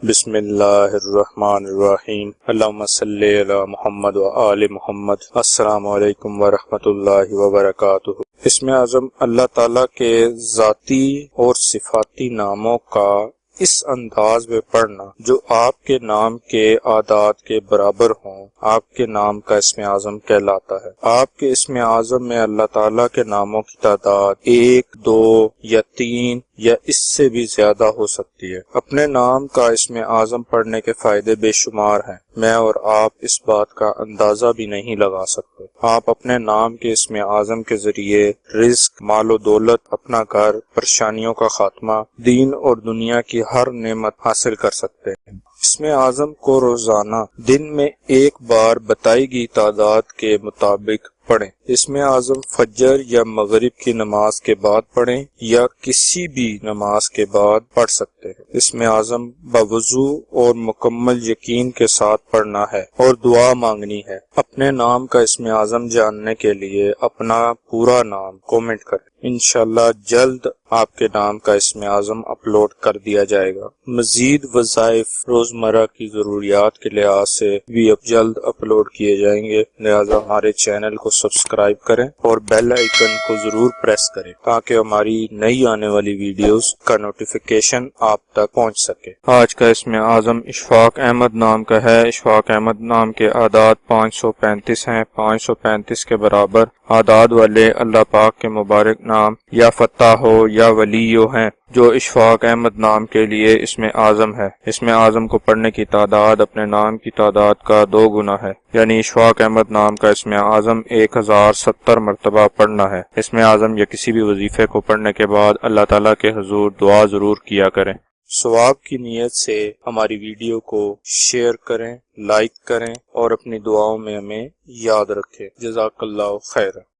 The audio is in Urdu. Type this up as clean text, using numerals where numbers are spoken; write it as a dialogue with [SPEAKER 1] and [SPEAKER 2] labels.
[SPEAKER 1] بسم اللہ الرحمن الرحیم، اللہم صلی علی محمد و آل محمد۔ السلام علیکم ورحمۃ اللہ وبرکاتہ۔ اسم اعظم اللہ تعالیٰ کے ذاتی اور صفاتی ناموں کا اس انداز میں پڑھنا جو آپ کے نام کے اعداد کے برابر ہوں، آپ کے نام کا اسم اعظم کہلاتا ہے۔ آپ کے اسم اعظم میں اللہ تعالیٰ کے ناموں کی تعداد 1، 2 یا 3 یا اس سے بھی زیادہ ہو سکتی ہے۔ اپنے نام کا اسم اعظم پڑھنے کے فائدے بے شمار ہیں، میں اور آپ اس بات کا اندازہ بھی نہیں لگا سکتے۔ آپ اپنے نام کے اسم اعظم کے ذریعے رزق، مال و دولت، اپنا گھر، پریشانیوں کا خاتمہ، دین اور دنیا کی ہر نعمت حاصل کر سکتے ہیں۔ اسم اعظم کو روزانہ دن میں ایک بار بتائی گئی تعداد کے مطابق پڑھیں۔ اسم اعظم فجر یا مغرب کی نماز کے بعد پڑھیں یا کسی بھی نماز کے بعد پڑھ سکتے ہیں۔ اسم اعظم بوضو اور مکمل یقین کے ساتھ پڑھنا ہے اور دعا مانگنی ہے۔ اپنے نام کا اسم اعظم جاننے کے لیے اپنا پورا نام کومنٹ کریں۔ انشاءاللہ جلد آپ کے نام کا اسم اعظم اپلوڈ کر دیا جائے گا۔ مزید وظائف روزمرہ کی ضروریات کے لحاظ سے بھی اب جلد اپلوڈ کیے جائیں گے، لہذا ہمارے چینل کو سبسکرائب کریں اور بیل آئیکن کو ضرور پریس کریں تاکہ ہماری نئی آنے والی ویڈیوز کا نوٹیفیکیشن آپ تک پہنچ سکے۔ آج کا اسم اعظم اشفاق احمد نام کا ہے۔ اشفاق احمد نام کے اعداد 535 ہیں۔ 535 کے برابر اعداد والے اللہ پاک کے مبارک نام یا فتح ہو یا ولیو ہیں جو اشفاق احمد نام کے لیے اسم اعظم ہے۔ اسم اعظم کو پڑھنے کی تعداد اپنے نام کی تعداد کا 2 گنا ہے، یعنی اشفاق احمد نام کا اسم اعظم 1070 مرتبہ پڑھنا ہے۔ اسم اعظم یا کسی بھی وظیفے کو پڑھنے کے بعد اللہ تعالیٰ کے حضور دعا ضرور کیا کریں۔ ثواب کی نیت سے ہماری ویڈیو کو شیئر کریں، لائک کریں اور اپنی دعاؤں میں ہمیں یاد رکھیں۔ جزاک اللہ خیر۔